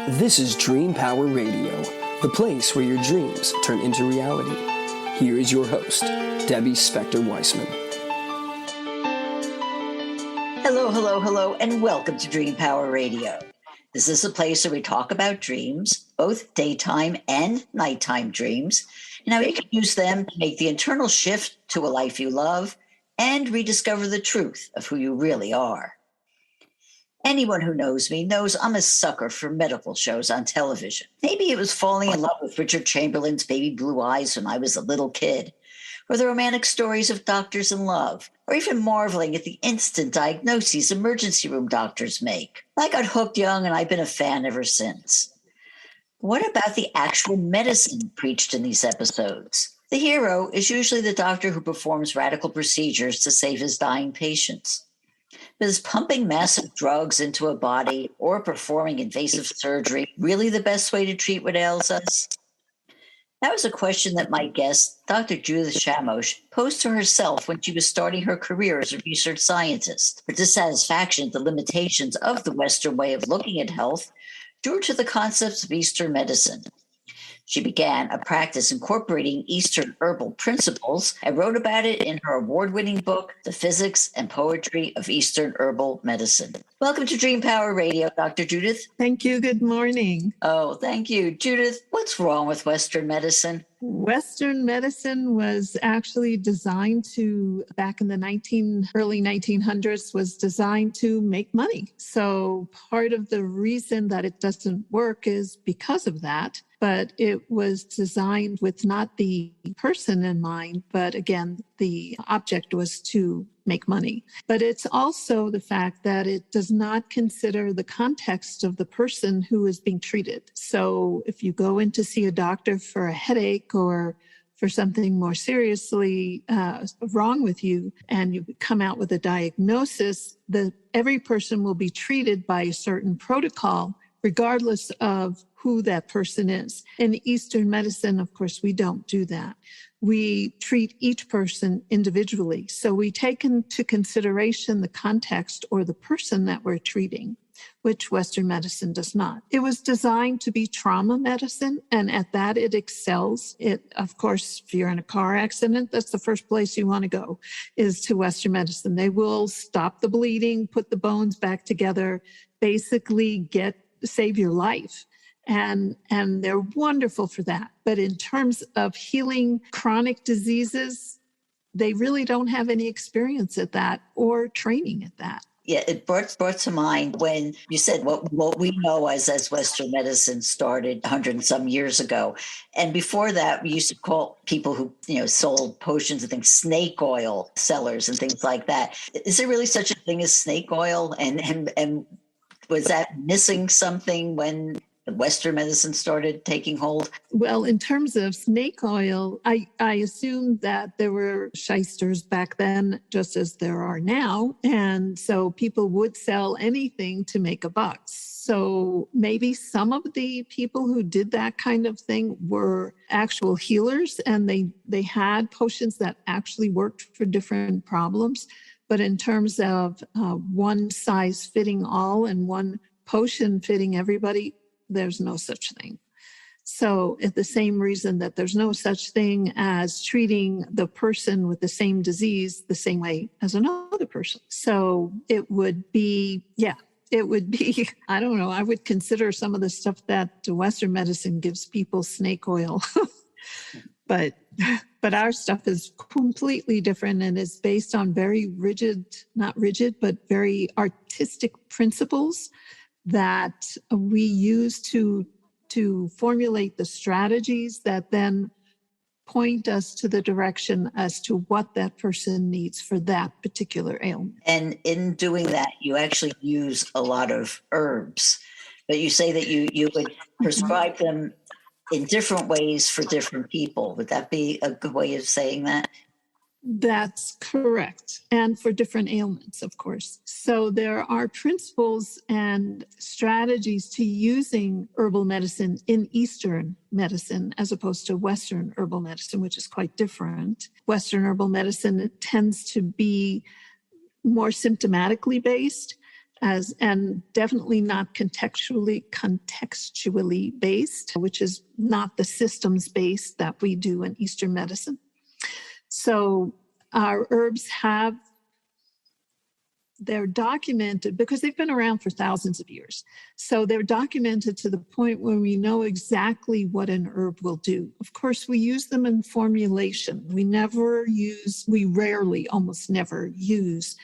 This is Dream Power Radio, the place where your dreams turn into reality. Here is your host, Debbie Spector-Weissman. Hello, and welcome to Dream Power Radio. This is a place where we talk about dreams, both daytime and nighttime dreams, and how you can use them to make the internal shift to a life you love and rediscover the truth of who you really are. Anyone who knows me knows I'm a sucker for medical shows on television. Maybe it was falling in love with Richard Chamberlain's baby blue eyes when I was a little kid, or the romantic stories of doctors in love, or even marveling at the instant diagnoses emergency room doctors make. I got hooked young, and I've been a fan ever since. What about the actual medicine preached in these episodes? The hero is usually the doctor who performs radical procedures to save his dying patients. But is pumping massive drugs into a body or performing invasive surgery really the best way to treat what ails us? That was a question that my guest, Dr. Judyth Shamosh, posed to herself when she was starting her career as a research scientist. Her dissatisfaction at the limitations of the Western way of looking at health drew her to the concepts of Eastern medicine. She began a practice incorporating Eastern herbal principles and wrote about it in her award-winning book, The Physics and Poetry of Eastern Herbal Medicine. Welcome to Dream Power Radio, Dr. Judyth. Thank you. Good morning. Oh, thank you. Judyth, what's wrong with Western medicine? Western medicine was actually designed to, back in the early 1900s, was designed to make money. So part of the reason that it doesn't work is because of that. But it was designed with not the person in mind, but again, the object was to make money. But it's also the fact that it does not consider the context of the person who is being treated. So if you go in to see a doctor for a headache or for something more seriously wrong with you, and you come out with a diagnosis, every person will be treated by a certain protocol, regardless of who that person is. In Eastern medicine, of course, we don't do that. We treat each person individually. So we take into consideration the context or the person that we're treating, which Western medicine does not. It was designed to be trauma medicine, and at that it excels. Of course, if you're in a car accident, that's the first place you want to go, is to Western medicine. They will stop the bleeding, put the bones back together, basically save your life. And they're wonderful for that. But in terms of healing chronic diseases, they really don't have any experience at that or training at that. Yeah, it brought to mind when you said what we know as Western medicine started 100 and some years ago. And before that, we used to call people who, sold potions and things, snake oil sellers and things like that. Is there really such a thing as snake oil? And was that missing something when Western medicine started taking hold? Well, in terms of snake oil, I assume that there were shysters back then, just as there are now. And so people would sell anything to make a buck. So maybe some of the people who did that kind of thing were actual healers, and they had potions that actually worked for different problems. But in terms of one size fitting all and one potion fitting everybody, there's no such thing. So it's the same reason that there's no such thing as treating the person with the same disease the same way as another person. So it would be, I don't know, I would consider some of the stuff that Western medicine gives people snake oil. But our stuff is completely different and is based on very not rigid, but very artistic principles that we use to formulate the strategies that then point us to the direction as to what that person needs for that particular ailment. And in doing that, you actually use a lot of herbs, but you say that you would prescribe them in different ways for different people. Would that be a good way of saying that? That's correct. And for different ailments, of course. So there are principles and strategies to using herbal medicine in Eastern medicine as opposed to Western herbal medicine, which is quite different. Western herbal medicine tends to be more symptomatically based. and definitely not contextually based, which is not the systems based that we do in Eastern medicine. So our herbs they're documented because they've been around for thousands of years. So they're documented to the point where we know exactly what an herb will do. Of course, we use them in formulation. We rarely, almost never use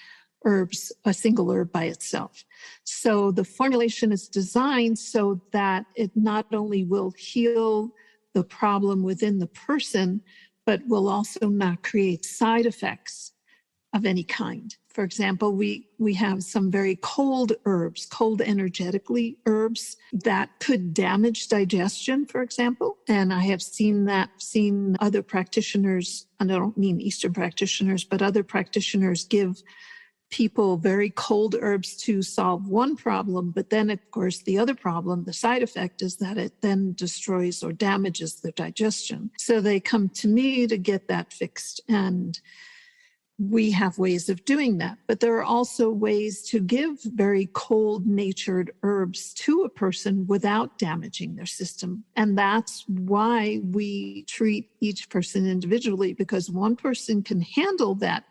herbs, a single herb by itself. So the formulation is designed so that it not only will heal the problem within the person, but will also not create side effects of any kind. For example, we have some very cold herbs, cold energetically herbs that could damage digestion, for example. And I have seen other practitioners, and I don't mean Eastern practitioners, but other practitioners give people very cold herbs to solve one problem. But then, of course, the other problem, the side effect, is that it then destroys or damages the digestion. So they come to me to get that fixed. And we have ways of doing that. But there are also ways to give very cold natured herbs to a person without damaging their system. And that's why we treat each person individually, because one person can handle that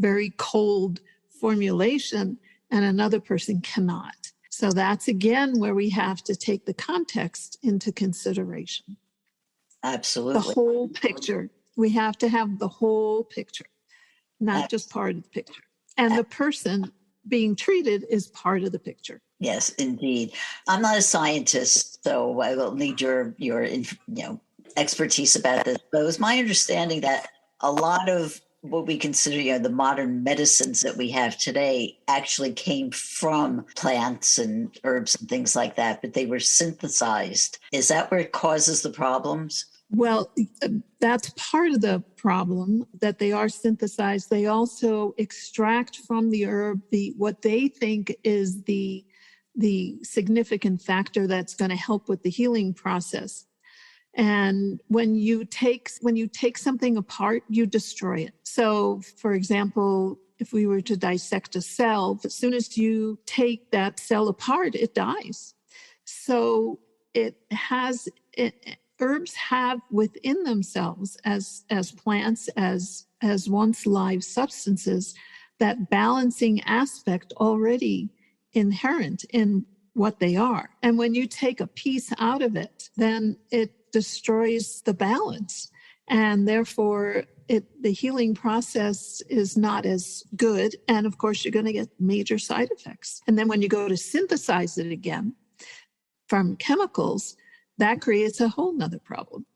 very cold formulation and another person cannot. So that's again where we have to take the context into consideration. Absolutely. The whole picture. We have to have the whole picture, not just part of the picture. And the person being treated is part of the picture. Yes, indeed. I'm not a scientist, so I will need your expertise about this. But it was my understanding that a lot of what we consider, the modern medicines that we have today actually came from plants and herbs and things like that, but they were synthesized. Is that where it causes the problems? Well, that's part of the problem, that they are synthesized. They also extract from the herb what they think is the significant factor that's going to help with the healing process. And when you take something apart, you destroy it. So, for example, if we were to dissect a cell, as soon as you take that cell apart, it dies. So herbs have within themselves, as plants, as once live substances, that balancing aspect already inherent in what they are. And when you take a piece out of it, then it destroys the balance. And therefore, the healing process is not as good. And of course, you're going to get major side effects. And then when you go to synthesize it again from chemicals, that creates a whole nother problem.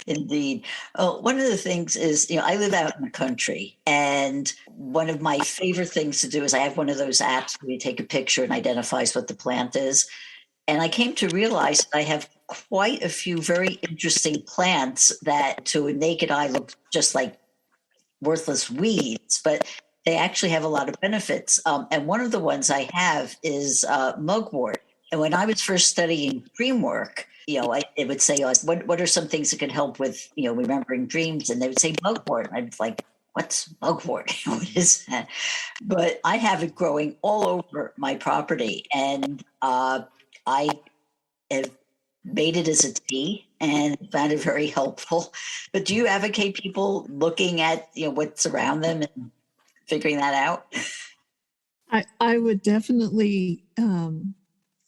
Indeed. Oh, one of the things is, I live out in the country, and one of my favorite things to do is I have one of those apps where you take a picture and identifies what the plant is. And I came to realize that I have quite a few very interesting plants that to a naked eye look just like worthless weeds, but they actually have a lot of benefits. And one of the ones I have is mugwort. And when I was first studying dream work, it would say, what are some things that can help with, remembering dreams? And they would say mugwort. And I'd be like, what's mugwort? What is that? But I have it growing all over my property. And I have made it as a tea and found it very helpful. But do you advocate people looking at, what's around them and figuring that out? I would definitely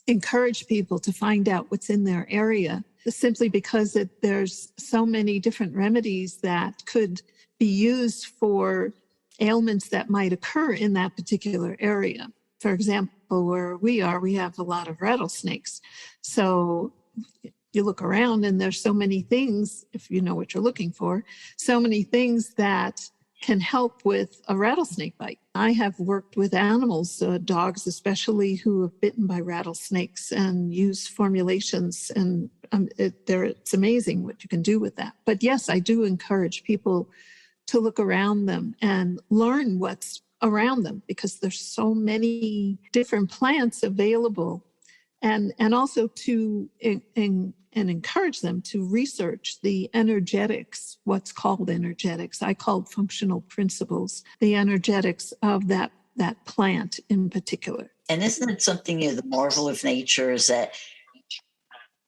encourage people to find out what's in their area, simply because there's so many different remedies that could be used for ailments that might occur in that particular area. For example, where we have a lot of rattlesnakes. So you look around and there's so many things, if you know what you're looking for, so many things that can help with a rattlesnake bite. I have worked with animals, dogs especially, who have bitten by rattlesnakes and use formulations, and it's amazing what you can do with that. But yes, I do encourage people to look around them and learn what's around them, because there's so many different plants available, and also to encourage them to research the what's called energetics. I call it functional principles, the energetics of that plant in particular. And isn't it something, the marvel of nature is that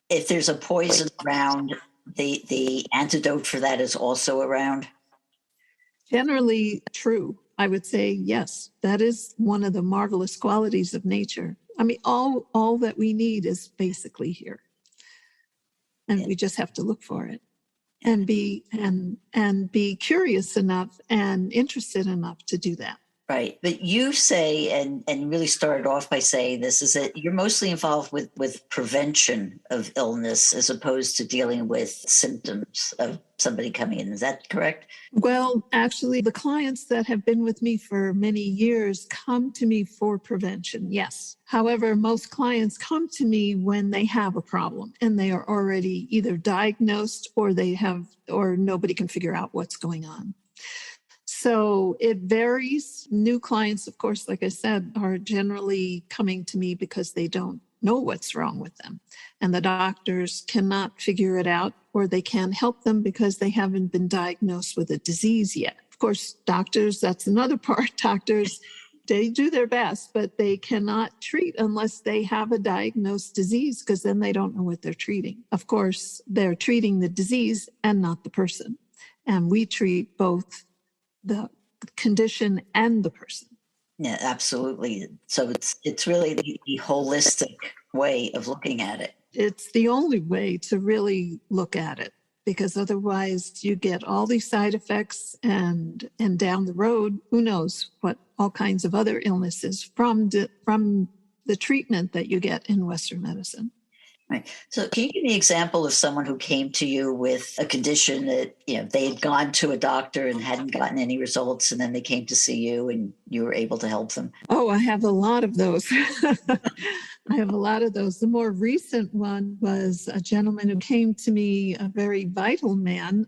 if there's a poison around, the antidote for that is also around? Generally true. I would say yes. That is one of the marvelous qualities of nature. I mean, all that we need is basically here. And we just have to look for it and be curious enough and interested enough to do that. Right. But you say, and really started off by saying this, is that you're mostly involved with prevention of illness as opposed to dealing with symptoms of somebody coming in. Is that correct? Well, actually, the clients that have been with me for many years come to me for prevention, yes. However, most clients come to me when they have a problem and they are already either diagnosed or nobody can figure out what's going on. So it varies. New clients, of course, like I said, are generally coming to me because they don't know what's wrong with them. And the doctors cannot figure it out, or they can't help them because they haven't been diagnosed with a disease yet. Of course, doctors, that's another part. Doctors, they do their best, but they cannot treat unless they have a diagnosed disease, because then they don't know what they're treating. Of course, they're treating the disease and not the person. And we treat both the condition and the person. Yeah, absolutely. So it's really the holistic way of looking at it. It's the only way to really look at it, because otherwise you get all these side effects and down the road, who knows what all kinds of other illnesses from the treatment that you get in Western medicine. Right. So can you give me an example of someone who came to you with a condition that, they had gone to a doctor and hadn't gotten any results, and then they came to see you and you were able to help them? Oh, I have a lot of those. I have a lot of those. The more recent one was a gentleman who came to me, a very vital man,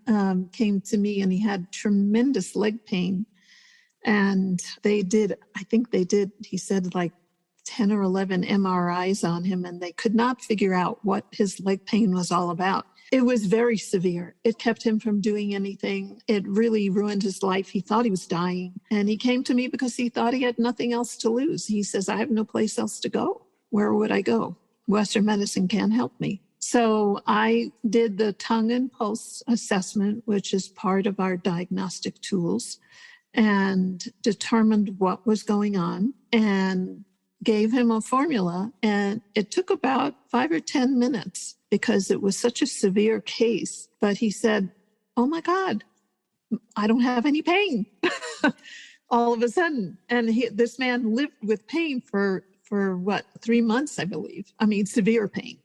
came to me, and he had tremendous leg pain. And he said like 10 or 11 MRIs on him, and they could not figure out what his leg pain was all about. It was very severe. It kept him from doing anything. It really ruined his life. He thought he was dying. And he came to me because he thought he had nothing else to lose. He says, I have no place else to go. Where would I go? Western medicine can't help me. So I did the tongue and pulse assessment, which is part of our diagnostic tools, and determined what was going on and gave him a formula. And it took about 5 or 10 minutes because it was such a severe case. But he said, oh my God, I don't have any pain all of a sudden. And this man lived with pain for 3 months, I believe. I mean, severe pain.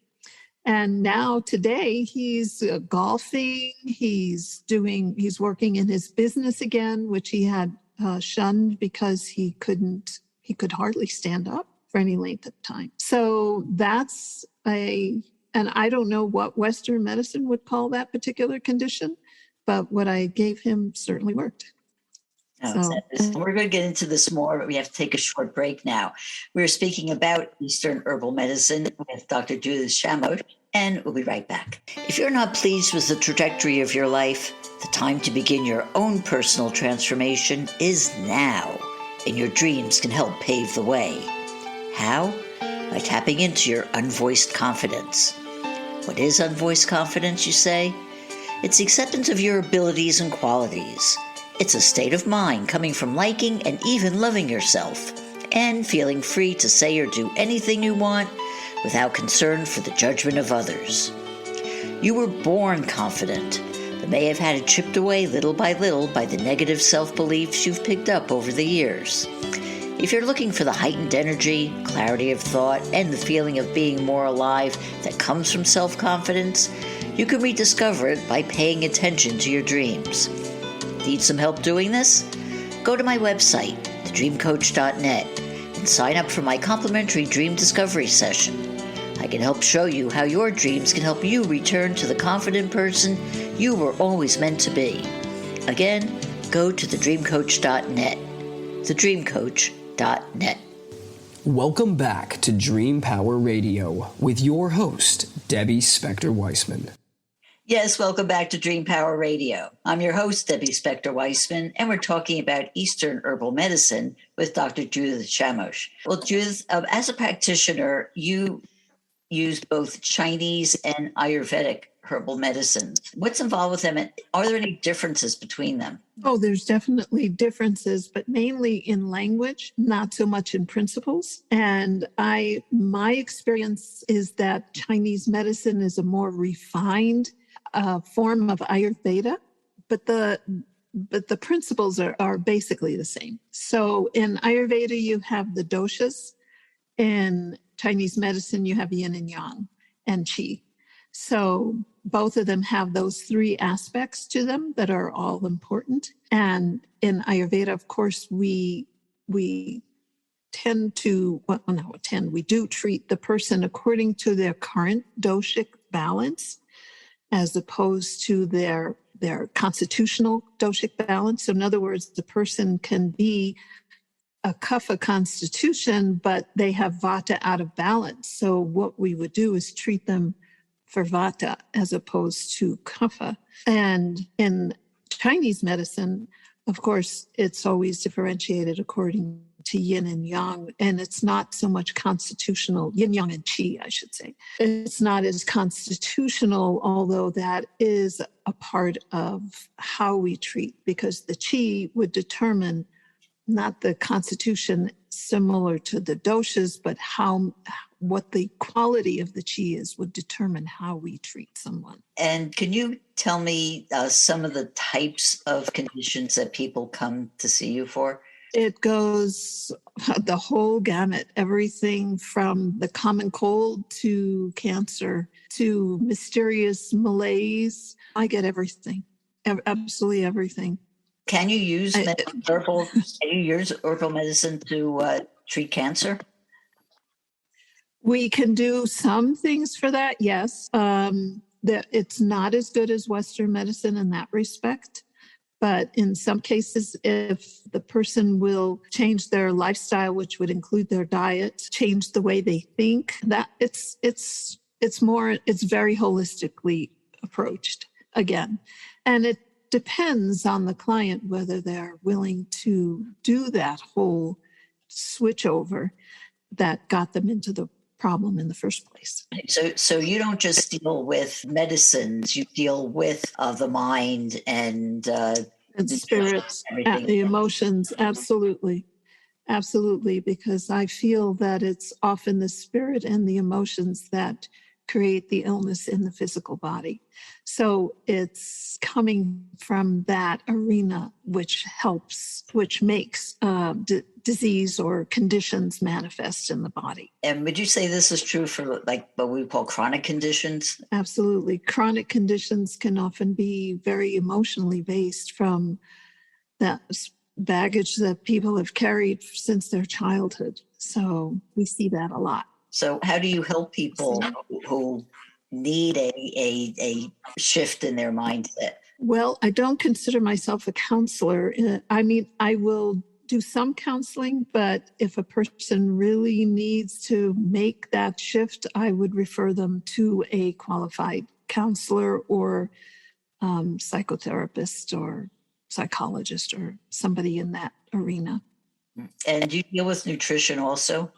And now today he's golfing, he's working in his business again, which he had shunned because he could hardly stand up for any length of time. So and I don't know what Western medicine would call that particular condition, but what I gave him certainly worked. We're going to get into this more, but we have to take a short break now. We're speaking about Eastern herbal medicine with Dr. Judyth Shamosh, and we'll be right back. If you're not pleased with the trajectory of your life, the time to begin your own personal transformation is now, and your dreams can help pave the way. How? By tapping into your unvoiced confidence. What is unvoiced confidence, you say? It's the acceptance of your abilities and qualities. It's a state of mind coming from liking and even loving yourself, and feeling free to say or do anything you want without concern for the judgment of others. You were born confident, but may have had it chipped away little by little by the negative self-beliefs you've picked up over the years. If you're looking for the heightened energy, clarity of thought, and the feeling of being more alive that comes from self-confidence, you can rediscover it by paying attention to your dreams. Need some help doing this? Go to my website, thedreamcoach.net, and sign up for my complimentary dream discovery session. I can help show you how your dreams can help you return to the confident person you were always meant to be. Again, go to thedreamcoach.net, thedreamcoach.net. Welcome back to Dream Power Radio with your host, Debbie Spector-Weissman. Yes, welcome back to Dream Power Radio. I'm your host, Debbie Spector-Weissman, and we're talking about Eastern herbal medicine with Dr. Judyth Shamosh. Well, Judyth, as a practitioner, you use both Chinese and Ayurvedic herbal medicines. What's involved with them, and are there any differences between them? Oh, there's definitely differences, but mainly in language, not so much in principles. And my experience is that Chinese medicine is a more refined form of Ayurveda, but the principles are basically the same. So in Ayurveda, you have the doshas. In Chinese medicine, you have yin and yang and qi. So both of them have those three aspects to them that are all important. And in Ayurveda, of course, we do treat the person according to their current doshic balance, as opposed to their constitutional doshic balance. So in other words, the person can be a kapha constitution, but they have vata out of balance. So what we would do is treat them for vata as opposed to kapha. And in Chinese medicine, of course, it's always differentiated according to yin and yang, and it's not so much constitutional, yin, yang, and qi, I should say. It's not as constitutional, although that is a part of how we treat, because the qi would determine not the constitution similar to the doshas, but what the quality of the qi is would determine how we treat someone. And can you tell me some of the types of conditions that people come to see you for? It goes the whole gamut, everything from the common cold to cancer to mysterious malaise. I get everything, absolutely everything. Can you use herbal medicine to treat cancer? We can do some things for that, yes. It's not as good as Western medicine in that respect. But in some cases, if the person will change their lifestyle, which would include their diet, change the way they think, that it's very holistically approached again. And it depends on the client whether they're willing to do that whole switch over that got them into the problem in the first place. So you don't just deal with medicines, you deal with the mind and spirits, the emotions. Absolutely, because I feel that it's often the spirit and the emotions that create the illness in the physical body. So it's coming from that arena which makes disease or conditions manifest in the body. And would you say this is true for like what we call chronic conditions? Absolutely. Chronic conditions can often be very emotionally based from that baggage that people have carried since their childhood. So we see that a lot. So how do you help people who need a shift in their mindset? Well, I don't consider myself a counselor. I mean, I will do some counseling, but if a person really needs to make that shift, I would refer them to a qualified counselor or psychotherapist or psychologist or somebody in that arena. And do you deal with nutrition also?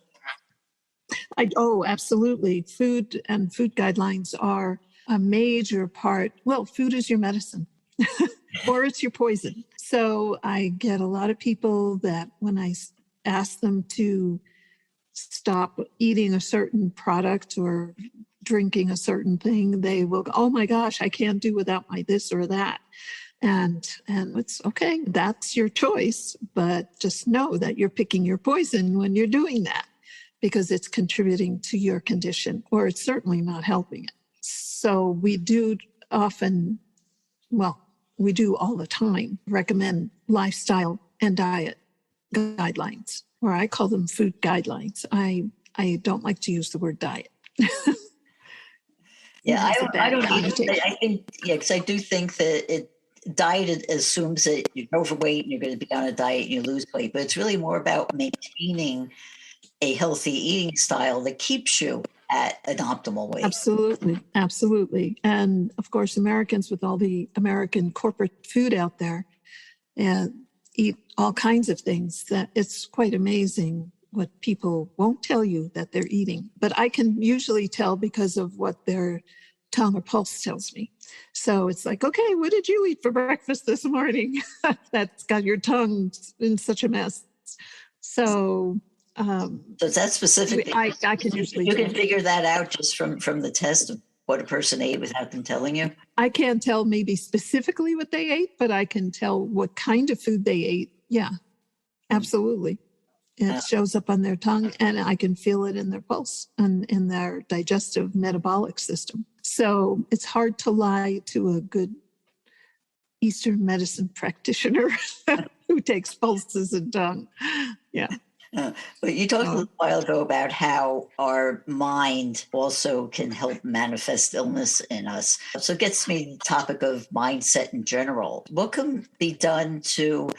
Absolutely. Food and food guidelines are a major part. Well, food is your medicine or it's your poison. So I get a lot of people that when I ask them to stop eating a certain product or drinking a certain thing, they will go, oh my gosh, I can't do without my this or that. And it's okay. That's your choice. But just know that you're picking your poison when you're doing that, because it's contributing to your condition, or it's certainly not helping it. So we do all the time recommend lifestyle and diet guidelines, or I call them food guidelines. I don't like to use the word diet. Yeah, I don't either. I think, because I do think that diet assumes that you're overweight and you're going to be on a diet and you lose weight, but it's really more about maintaining a healthy eating style that keeps you at an optimal weight. Absolutely. Absolutely. And of course, Americans with all the American corporate food out there eat all kinds of things that it's quite amazing what people won't tell you that they're eating. But I can usually tell because of what their tongue or pulse tells me. So it's like, okay, what did you eat for breakfast this morning? That's got your tongue in such a mess. So So that's specifically, I can usually you can tell. figure that out just from the test of what a person ate without them telling you. I can't tell maybe specifically what they ate, but I can tell what kind of food they ate. Yeah, absolutely. It shows up on their tongue, and I can feel it in their pulse and in their digestive metabolic system. So it's hard to lie to a good Eastern medicine practitioner who takes pulses and tongue. Yeah. But you talked a little while ago about how our mind also can help manifest illness in us. So it gets me to the topic of mindset in general. What can be done to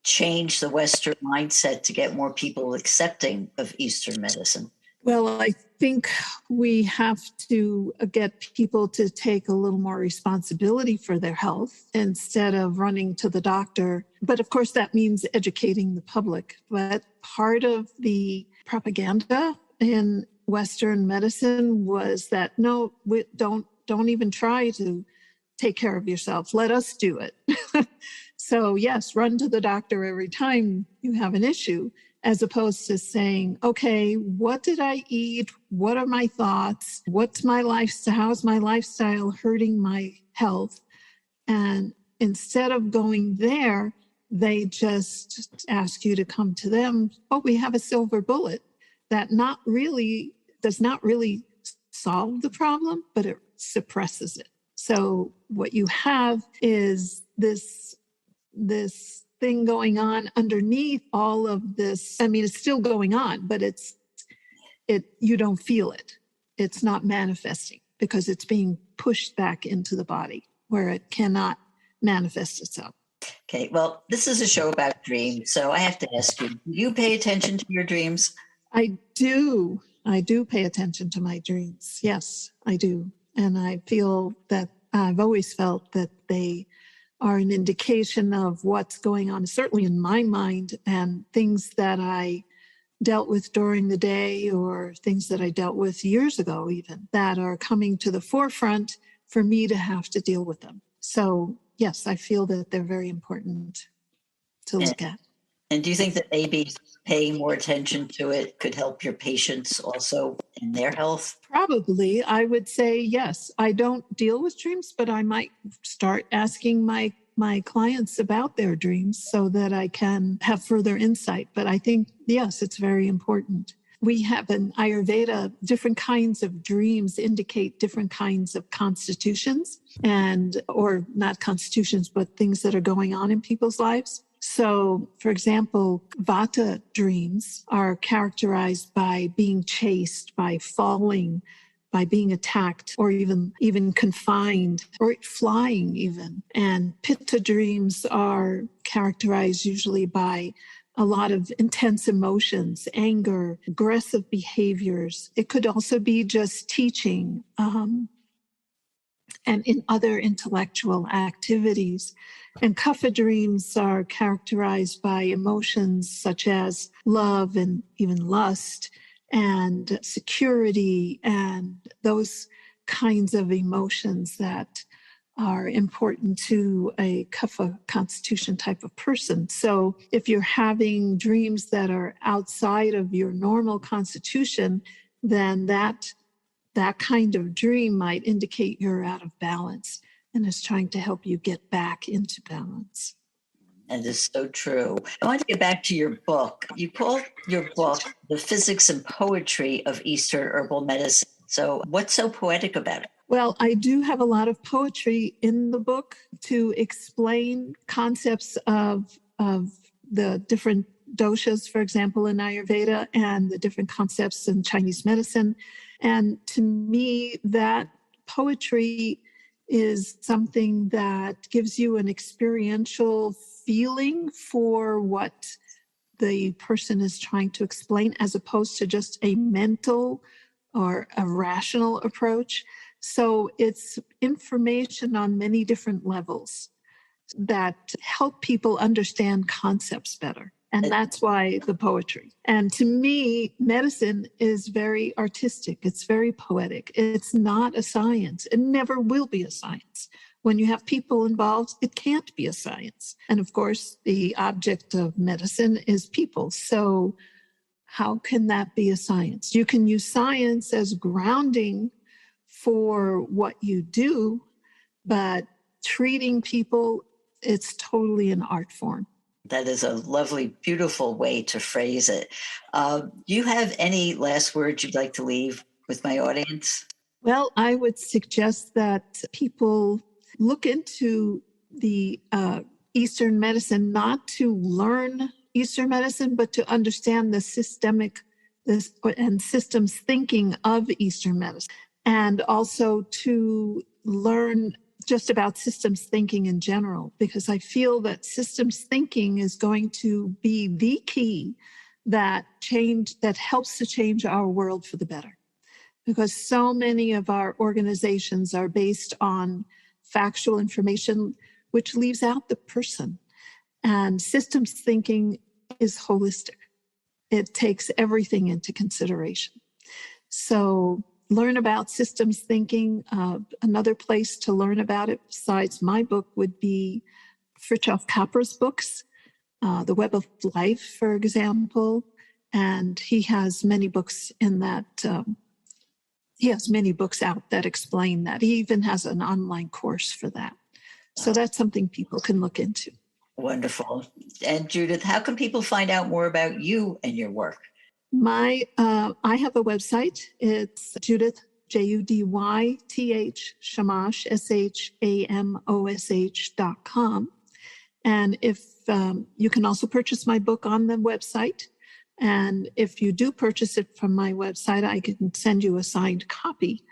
change the Western mindset to get more people accepting of Eastern medicine? Well, I think we have to get people to take a little more responsibility for their health instead of running to the doctor. But of course, that means educating the public. But part of the propaganda in Western medicine was that, no, don't even try to take care of yourself. Let us do it. So yes, run to the doctor every time you have an issue, as opposed to saying, okay, what did I eat? What are my thoughts? What's my lifestyle? How's my lifestyle hurting my health? And instead of going there, they just ask you to come to them. Oh, we have a silver bullet that does not really solve the problem, but it suppresses it. So what you have is this thing going on underneath all of this. I mean, it's still going on, but you don't feel it. It's not manifesting because it's being pushed back into the body where it cannot manifest itself. Okay, well, this is a show about dreams, so I have to ask you, do you pay attention to your dreams? I do. I do pay attention to my dreams. Yes, I do. And I feel that I've always felt that they are an indication of what's going on, certainly in my mind, and things that I dealt with during the day or things that I dealt with years ago even that are coming to the forefront for me to have to deal with them. So yes, I feel that they're very important to look at. And do you think that maybe paying more attention to it could help your patients also in their health? Probably, I would say yes. I don't deal with dreams, but I might start asking my clients about their dreams so that I can have further insight. But I think, yes, it's very important. We have in Ayurveda, different kinds of dreams indicate different kinds of constitutions or not constitutions, but things that are going on in people's lives. So, for example, Vata dreams are characterized by being chased, by falling, by being attacked, or even confined, or flying even. And Pitta dreams are characterized usually by a lot of intense emotions, anger, aggressive behaviors. It could also be just teaching and in other intellectual activities. And Kapha dreams are characterized by emotions such as love and even lust and security and those kinds of emotions that are important to a Kapha constitution type of person. So if you're having dreams that are outside of your normal constitution, then that kind of dream might indicate you're out of balance and is trying to help you get back into balance. And it's so true. I want to get back to your book. You call your book The Physics and Poetry of Eastern Herbal Medicine. So what's so poetic about it? Well, I do have a lot of poetry in the book to explain concepts of the different doshas, for example, in Ayurveda, and the different concepts in Chinese medicine. And to me, that poetry is something that gives you an experiential feeling for what the person is trying to explain, as opposed to just a mental or a rational approach. So it's information on many different levels that help people understand concepts better. And that's why the poetry. And to me, medicine is very artistic. It's very poetic. It's not a science. It never will be a science. When you have people involved, it can't be a science. And of course, the object of medicine is people. So how can that be a science? You can use science as grounding for what you do, but treating people, it's totally an art form. That is a lovely, beautiful way to phrase it. Do you have any last words you'd like to leave with my audience? Well, I would suggest that people look into the Eastern medicine, not to learn Eastern medicine, but to understand the systemic and systems thinking of Eastern medicine, and also to learn just about systems thinking in general, because I feel that systems thinking is going to be the key that helps to change our world for the better. Because so many of our organizations are based on factual information, which leaves out the person. And systems thinking is holistic. It takes everything into consideration. So learn about systems thinking. Another place to learn about it besides my book would be Fritjof Capra's books, The Web of Life, for example. And he has many books in that. He has many books out that explain that. He even has an online course for that. So that's something people can look into. Wonderful. And Judyth, how can people find out more about you and your work? I have a website. It's Judyth, Judyth, Shamosh, SHAMOSH.com. And if you can also purchase my book on the website. And if you do purchase it from my website, I can send you a signed copy.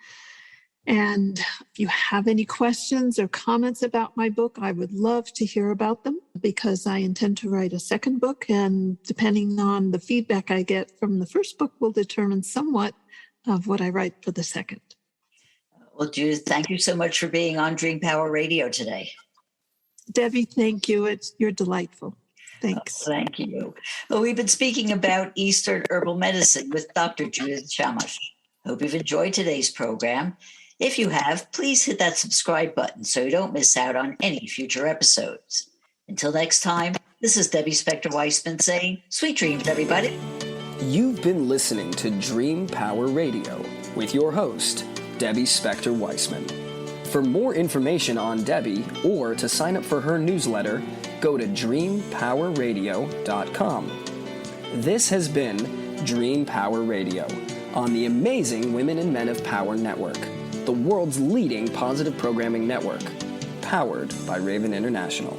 And if you have any questions or comments about my book, I would love to hear about them, because I intend to write a second book. And depending on the feedback I get from the first book will determine somewhat of what I write for the second. Well, Judyth, thank you so much for being on Dream Power Radio today. Debbie, thank you. You're delightful. Thanks. Oh, thank you. Well, we've been speaking about Eastern herbal medicine with Dr. Judyth Shamosh. Hope you've enjoyed today's program. If you have, please hit that subscribe button so you don't miss out on any future episodes. Until next time, this is Debbie Spector-Weissman saying, sweet dreams, everybody. You've been listening to Dream Power Radio with your host, Debbie Spector-Weissman. For more information on Debbie or to sign up for her newsletter, go to dreampowerradio.com. This has been Dream Power Radio on the amazing Women and Men of Power Network, the world's leading positive programming network, powered by Raven International.